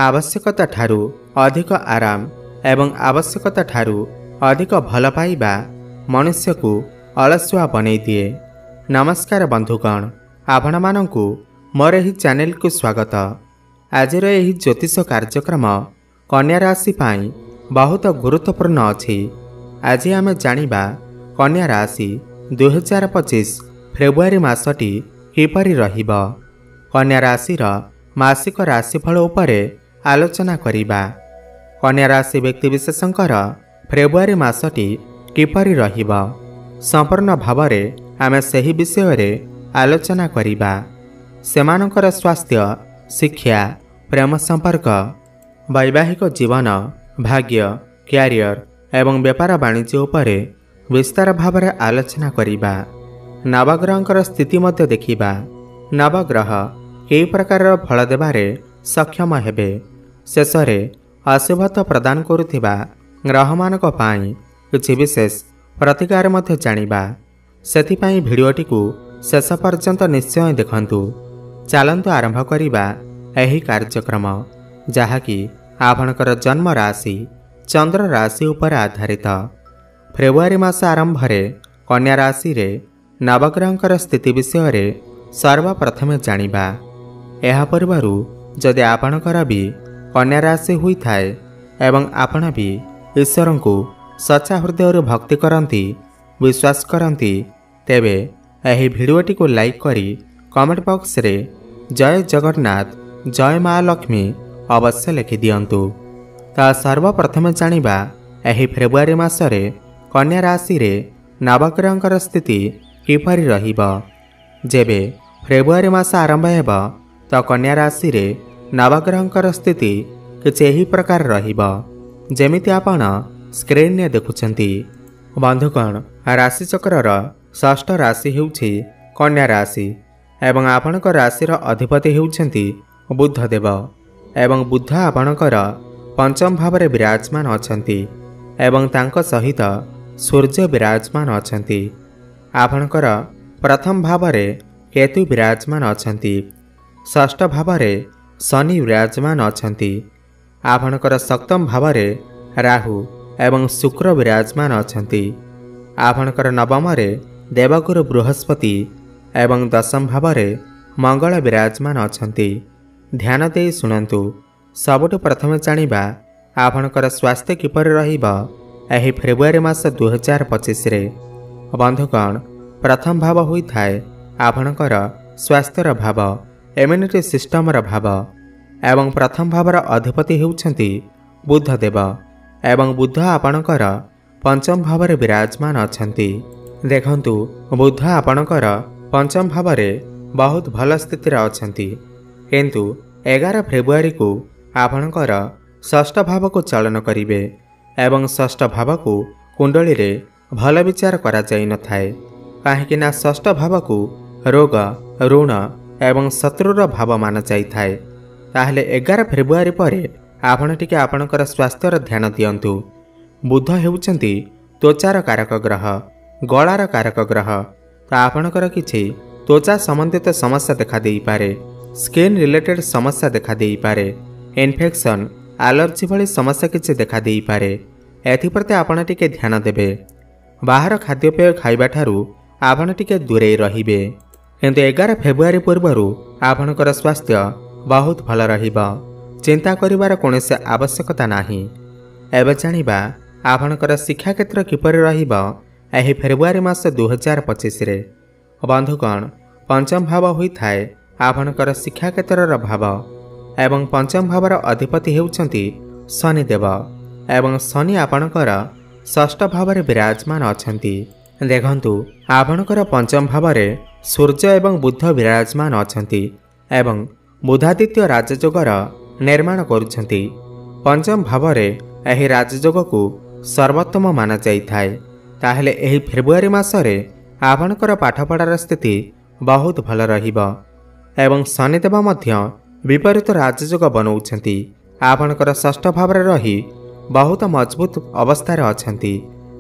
आवश्यकता ठारू अधिक आराम एवं आवश्यकता ठारू अधिक भल पाइबा मनुष्य को अलसुआ बनै दिए। नमस्कार बंधुगण, आपण मानंकु मोर एही चैनल को स्वागत। आजिर एही ज्योतिष कार्यक्रम कन्या राशि पाई बहुत गुरुत्वपूर्ण अछि। आज आमे जानिबा कन्या राशि 2025 फेब्रुआरी मासटी किपरि रहिब। कन्या राशिर मासिक राशिफल उपरे आलोचना करिबा। कन्या राशि व्यक्तिविशेषंकर फेब्रुआरी मासटी किपरि रहिब संपूर्ण भावरे आमे सही विषय आलोचना करिबा। सेमानकर स्वास्थ्य, शिक्षा, प्रेम संपर्क, वैवाहिक जीवन, भाग्य, क्यारियर एवं व्यापार वाणिज्य उपरे विस्तार भावरे आलोचना करिबा। नवग्रहंकर स्थिति मध्य देखिबा। नवग्रह कई प्रकार फल देबारे सक्षम हेबे। शेषरे अशुभत्व प्रदान करुथिबा ग्रहमानक पाई किछि विशेष प्रतिकार मध्य जानिबा। सेथिपाई भिडियोटी को शेष पर्यंत निश्चय देखंतु। चलंतु आरंभ करिबा एही कार्यक्रम, जहाँकि आपणकर जन्म राशि चंद्र राशि उपर आधारित। फेब्रुआरी मास आरंभ कन्या राशि रे नवग्रहंकर स्थिति विषय सर्वप्रथमे जानिबा। यह पूर्वरु जदि आपणकर भी कन्या राशि हुई थाए एवं आपण भी ईश्वर को सच्चा हृदय भक्ति करती, विश्वास करती, तेबे एही भिडियोटी को लाइक करी कमेंट बॉक्स रे जय जगन्नाथ, जय माँ लक्ष्मी अवश्य लिखि दियंतु। ता सर्वप्रथमे जानिबा एही फेब्रुआरी मासरे कन्या राशि रे नवग्रहंकर स्थिति किपरि रहिब। जेबे फेब्रुआरी मास आरंभ हेब तो कन्या राशि रे नवग्रहंकर स्थिति किछि एही प्रकार रहिब जेमिति आपण स्क्रीन ने देखुछंती। बंधुगण, राशि चक्रर षष्ठ राशि हेउछि कन्या राशि एवं आपणक राशिर अधिपति हेउछंती बुधदेव एवं बुध आपणकर पंचम भावरे विराजमान अछंती एवं तांको सहित सूर्य विराजमान अछंती। आपणकर प्रथम भावरे केतु विराजमान अछंती। षष्ठ भावरे शनि विराजमान अछंती। आपणकर सप्तम भावरे राहु एवं शुक्र विराजमान अछंती। आपणकर नवमरे देवगुरु बृहस्पति एवं दशम भावरे मंगल विराजमान अछंती। ध्यान दे शुणंतु। सबुठ प्रथमे जानिबा आपणकर स्वास्थ्य किपरि रहिब एही फेब्रुआरी मास 2025 रे। बंधुगण, प्रथम भाव होई थाए आपणकर स्वास्थ्यर भाव, इम्यूनिटी सिस्टमर भाव एवं प्रथम भावर अधिपति हेउछंती बुधदेव एवं बुध आपणकर पंचम भावरे विराजमान अछंती। देखंतु, बुध आपणकर पंचम भावरे बहुत भल स्थिति अछंती, किंतु 11 फेब्रुआरी को आपणकर षष्ठ भाव को चलन करिवे एवं षष्ठ भाव को कुंडली रे भल विचार करा जाई न थाए। काहेकि ना षष्ठ भाव को रोग, ऋण एवं शत्रुर भाव मान जाई थाए। ताहले 11 फेब्रुआरी परे आपण टिके आपणकर स्वास्थ्यर ध्यान दियंतु। बुध हेउचंती त्वचार कारक ग्रह, गଳାर कारक ग्रह। तो आपणकर किछि त्वचा संबंधित समस्या देखा देई पारे, स्किन रिलेटेड समस्या देखा देई पारे, इन्फेक्शन, एलर्जी भली समस्या किछि देखा देई पारे। एथिप्रति आपण टिके ध्यान देबे। बाहर खाद्यपेय खाइबा ठारू आपण टिके दूरे रहिबे। किंतु 11 फेब्रुआरी पूर्वरु आपणकर स्वास्थ्य बहुत भल रहिब। चिंता करिवार कोनोसी आवश्यकता नाही। एबे जानिबा आपणकर शिक्षा क्षेत्र किपरि रहिब एही फेब्रुआरी मास 2025 रे। बंधुगण, पंचम भाव होई थाए आपणकर शिक्षा क्षेत्रर भाव एवं पंचम भावर अधिपति हेउछंती शनिदेव एवं शनि आपणकर षष्ठ भावरे विराजमान अछंती। देखंतु, आपणकर पंचम भावरे सूर्य एवं बुध विराजमान अछंती एवं बुधादित्य राजयोगर निर्माण करुछंती। पंचम भावरे एही राजयोग को सर्वोत्तम माना जाई थाए। ताहले एही फेब्रुआरी मासरे आपणकर पाठपढ़ार स्थिति बहुत भल रहिब एवं शनिदेव मध्य विपरीत राजयोग बनौछंती। आपणकर षष्ठ भावरे रही बहुत मजबूत अवस्था अछंती।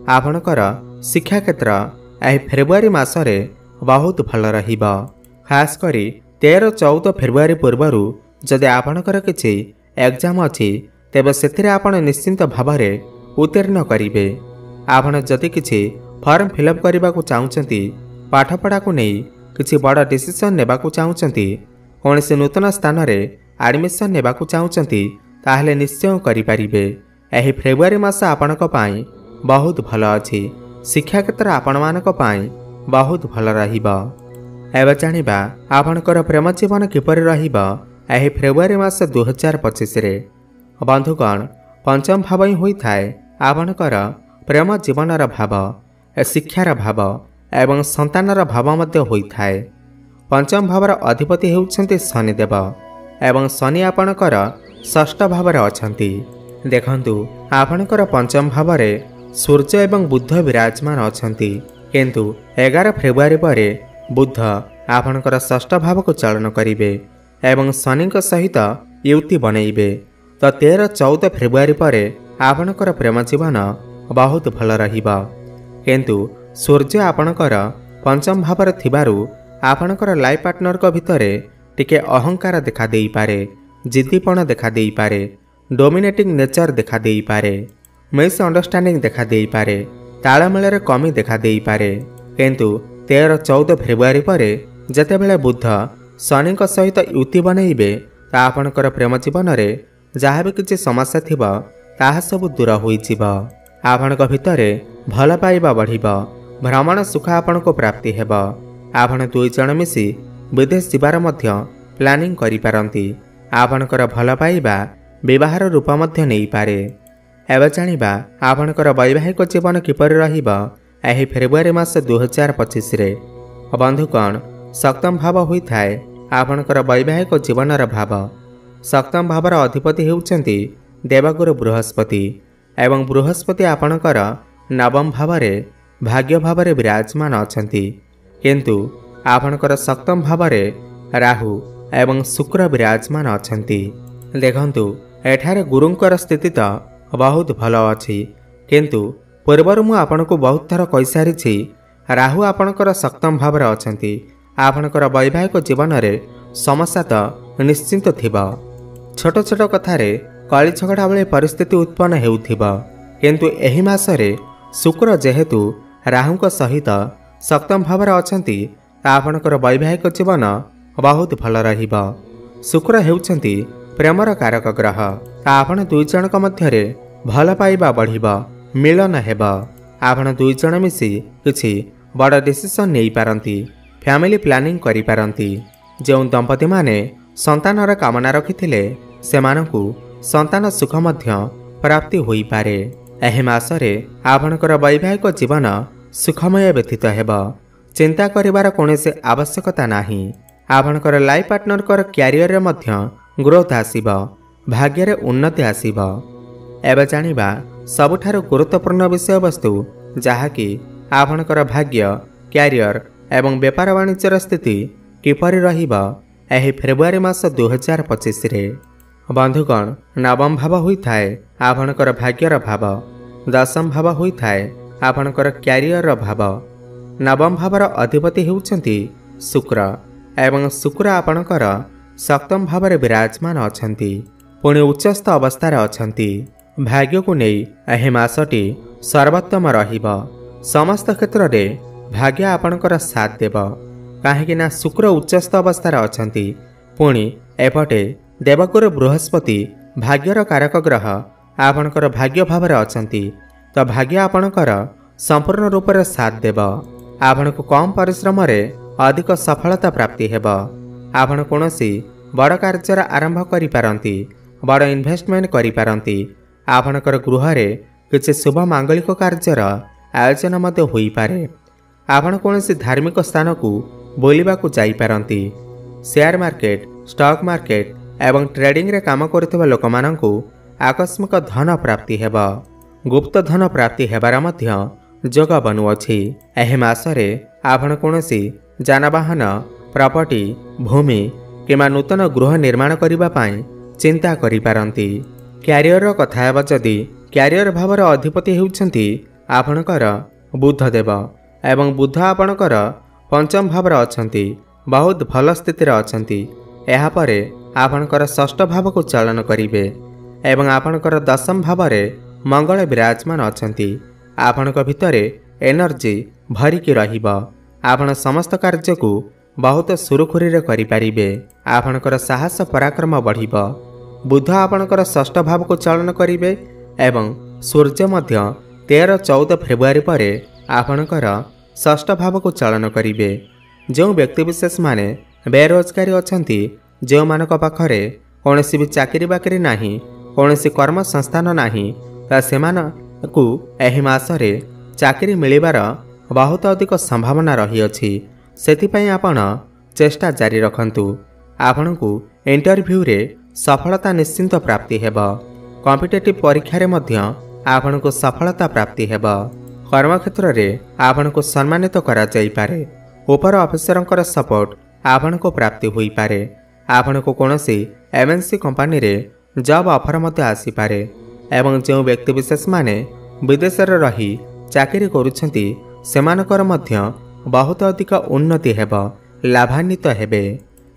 आपणकर शिक्षा क्षेत्र एही फेब्रुआरी मासरे बहुत भल रहिब। खास करी 13-14 फेब्रुआरी पूर्वरु जदि आपणकर किछि एग्जाम अच्छी तेबे सेथिरे आपण निश्चिंत भाव उत्तीर्ण करेंगे। आपण जदि किछि फॉर्म फिलअप करने को चाहते पाठपढ़ा को नहीं किछि बड़ डिसीजन नेबा को चाहते कौन से नूतन स्थान में एडमिशन नेबा को चाहते ताहले निश्चय करेंगे। यह फेब्रुआरी मास आपण बहुत भल अच्छी शिक्षा क्षेत्र आपण मानक बहुत भल रहिबा। एबे जानिबा आपणकर प्रेम जीवन किपर रहिबा यह फेब्रुआरी मास 2025 रे। बंधुगण पंचम भाव ही होइथाय आपणकर प्रेम जीवनर भाव शिक्षार भाव एवं संतानर भाव मध्य होइथाय। पंचम भावर अधिपति होउछन्ति शनिदेव एवं शनि आपणकर षष्ठ भाव अछन्ति। देखंतु आपणकर पंचम भाव सूर्य एवं बुध विराजमान अछन्ति किंतु 11 फेब्रुआरी पर बुध आपणकर षष्ठ भाव को चलन करिवे एवं शनि सहित युति बनइबे। तो 13-14 फेब्रुआरी पर आपणकर प्रेम जीवन बहुत भल रहिबा किंतु सूर्य आपणकर पंचम भाव थिबारु आपणकर लाइफ पार्टनर को भितर टिके अहंकार देखा देई पारे, जिद्दीपण देखा देई पारे, डोमिनेटिंग नेचर देखा देई पारे, मिस अंडरस्टैंडिंग देखा देई पारे, तालमेल कमी देखा देई पारे। किंतु 13-14 फेब्रुआरी पर जेतेबेले बुध शनि सहित युति बनइबे ता आपणकर प्रेम जीवन में जहाँ भी किसी समस्या थिबा ताहा सब दूर होइजिब। आपणक भितर भल पाइबा बढ़िब, भ्रमण सुख आपण को प्राप्ति हेब। आपण दुई जण मिसी विदेश जीवार मध्य प्लानिंग करि पारंती। आपणकर भल पाइबा विवाहर रूप मध्य नहीं पारे। एबे जानिबा आपणकर वैवाहिक जीवन किपर रहिब एही फेब्रुआरी मास 2025 रे। बंधुगण सप्तम भाव होइथाय आपणकर वैवाहिक जीवनर भाव। सप्तम भावर अधिपति हेउचंती देवगुरु बृहस्पति एवं बृहस्पति आपणकर नवम भाव भाग्य भाव विराजमान अछंती किंतु आपणकर सप्तम भाव राहु एवं शुक्र विराजमान अछंती। देखंतु एठारे गुरुंकर स्थिति तो बहुत भल अच्छी किंतु पूर्वर मु आपनको बहुत थर कहि सारिछि राहु आपणकर सप्तम भाव अछंती। आपणकर वैवाहिक जीवन में समस्या तो निश्चिंत थिबा। छोट छोट कथार कली झगड़ा बेले परिस्थिति उत्पन्न हेउथिबा किंतु एही मासरे शुक्र जेहेतु राहुंक सहित सप्तम भाव अछंती आपणकर वैवाहिक जीवन बहुत भल रहिबा। शुक्र हेउछंती प्रेमर कारक ग्रह। आपण दुई जनक मध्यरे भल पाइबा बढ़िबा, मिलन हेबा। आपण दुई जण मिसी किछि बड़ डिसीजन नहीं पारंती, फैमिली प्लानिंग करि पारंती। जो दंपति माने संतानर कामना रखिथिले सेमानकु संतान सुख मध्य प्राप्ति होई पारे। एही मासरे आपणकर वैवाहिक जीवन सुखमय व्यतीत हेब। चिंता करिवार कोनोसी आवश्यकता नाही। आपणकर लाइफ पार्टनर क्यारियर मध्य ग्रोथ आसीब, भाग्य रे उन्नति आसीब। एबे जानिबा सबुठारु गुरुत्वपूर्ण विषय वस्तु जहाँकि आपणकर भाग्य, क्यारियर एवं व्यापार वाणिज्यर स्थिति किपरि रहिब एही फेब्रुआरी मास 2025 रे। बंधुगण नवम भाव होइथाय आपणकर भाग्यर भाव, दशम भाव होइथाय आपणकर क्यारियर भाव। नवम भावर अधिपति हेउछंती शुक्र एवं शुक्र आपणकर सप्तम भाव विराजमान अछंती, पुणी उच्चस्थ अवस्थार अछंती। भाग्य को नहीं एही मासटी सर्वोत्तम रहिब। समस्त क्षेत्र में भाग्य आपणकर साथ देव कहीं ना शुक्र उच्चस्थ अवस्थार अछंती, पुणी एपटे देवगुरु बृहस्पति भाग्यर कारक ग्रह आपणकर भाग्य भाव अछंती। तो भाग्य आपणकर संपूर्ण रूप से साथ देव। आपण को कम परिश्रम अधिक सफलता प्राप्ति हेब। आपण कोनोसी बड़ कार्यर आरंभ करि पारंती, बड़ इन्वेस्टमेंट करि पारंती। आपणकर गृह किसी शुभ मांगलिक कार्यर आयोजन मध्य होई पारे। आपण कोनोसी धार्मिक स्थान को बुलिबाकू जाई पारंती। शेयर मार्केट, स्टॉक मार्केट एवं ट्रेडिंग रे काम करथिबा लोकमानंकु आकस्मिक धन प्राप्ति हेब। गुप्त धन प्राप्ति हेबार मध्य जोग बनुअछि। एही मासरे आपण कोनोसी जानवाहन, प्रॉपर्टी, भूमि किमा नूतन गृह निर्माण करिबा पई चिंता करि पारंती। क्यारियर कथा हेबा जदि क्यारियर भावर अधिपति हेउछंती आपणकर बुध देव एवं बुध आपणकर पंचम भावर अछंती, बहुत भल स्थिति रे अछंती। एहा परे आपणकर षष्ठ भाव को चलन करिवे एवं आपणकर दशम भाव में मंगल विराजमान अछंती। आपणक भितरे एनर्जी भरिकी रहिबो। आपण समस्त कार्य को बहुत सुरुखुरी रे करि परिबे। आपणकर साहस पराक्रम बढ़िबो। बुध आपणकर षष्ठ भाव को चलन करिवे एवं सूर्य मध्य 13-14 फेब्रुआरी पर आपणकर षष्ठ भाव को चलन करिवे। जो व्यक्तिविशेष माने बेरोजगारी अछंती, जो मानक पाखरे कौनसी भी चाकरी बाकरी नाही, कौनसी कर्म संस्थान नाही, सेमानकु एही मासरे चाकरी मिलिबार बहुत अधिक संभावना रही अछि। सेथिपई आपण चेष्टा जारी रखंतु। आपनकु इंटरव्यू रे सफलता निश्चिंत प्राप्ति हेबा। कॉम्पिटिटिव परीक्षा रे मध्य आपनकु सफलता प्राप्ति हेबा। कर्मक्षेत्र रे आपनकु सम्मानित करा जाई पारे। ऊपर ऑफिसरंकर सपोर्ट आपनकु प्राप्ति होई पारे। आपनकु कोनोसी एमएनसी कंपनी रे जॉब ऑफर मध्य आसी पारे एवं जो व्यक्तिविशेष माने विदेश रे रही चाकरी करूछंती सेमानकर मध्य बहुत अधिक उन्नति हेबा, लाभान्वित हेबे।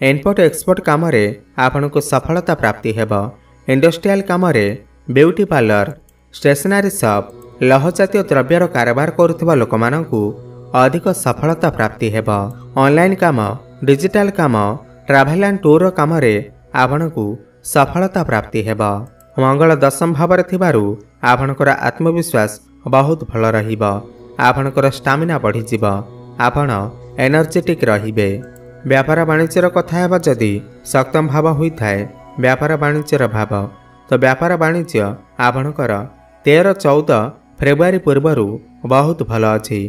इम्पोर्ट एक्सपोर्ट काम रे आपनकु सफलता प्राप्ति हेबा। इंडस्ट्रियल काम रे ब्यूटी पार्लर, स्टेशनरी शॉप, लौह जातीय द्रव्यर कारोबार करुथिबा लोकमानंकु अधिक सफलता प्राप्ति हेबा। ऑनलाइन काम, डिजिटल काम, ट्रैवल एंड टूर काम रे आपनकु सफलता प्राप्ति हेबा। मंगल दशम भाव रे थिबारु आपनकर आत्मविश्वास बहुत भल रहिबा। आपनकर स्टामिना बढ़ी जिबा। आपण एनर्जेटिक रहिबे। व्यापार वाणिज्यर कथा हेबा जदि सप्तम भाव होइथाय व्यापार वाणिज्यर भाव, तो व्यापार वाणिज्य आपनकर 13-14 फेब्रुआरी पूर्वरु बहुत भल अछि।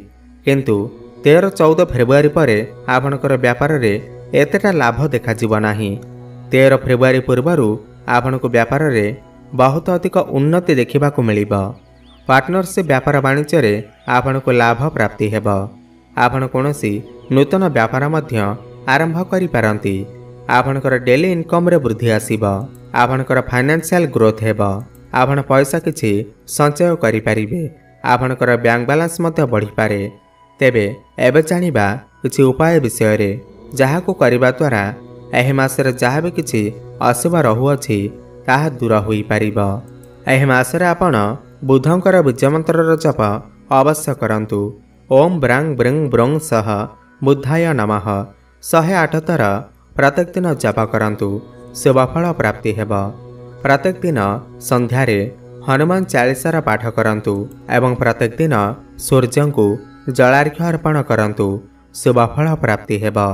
किंतु 13-14 फेब्रुआरी परे आपनकर व्यापार रे एतेटा लाभ देखा जिवो नाही। 13 फेब्रुआरी पूर्वरु आपनकु व्यापार रे बहुत अधिक उन्नति देखा मिलिबा। पार्टनरशिप व्यापार वाणिज्य रे आपनकु लाभ प्राप्ति हेबा। आपण कोनोसी नूतन व्यापार मध्य आरंभ करि पारंती। आपनकर डेली इनकम रे वृद्धि आसीबा। आपनकर फाइनेंशियल ग्रोथ हेबा। आपण पैसा किछि संचय करि पारिबे। आपनकर बैंक बैलेंस मध्य बढ़ी पारे। तेबे एबे जानिबा किछि उपाय विषय रे जाहाकु करिबा द्वारा एही मासरे जहाँ भी किछि असुभ रहुअछि ताहा दूर होई पारिबा। एही मासरे आपण बुधंकर बीज मंत्र जप अवश्य करंतु। ओम ब्रांग ब्रिंग ब्रोंग सह बुद्धाय नमः 108 थर प्रत्येक दिन जप करंतु। शुभफल प्राप्ति हेबा। प्रत्येक दिन संध्यारे हनुमान चालीसार पाठ करंतु एवं प्रत्येक दिन सूर्य को जलार्घ्य अर्पण करंतु। शुभफल प्राप्ति हेबा।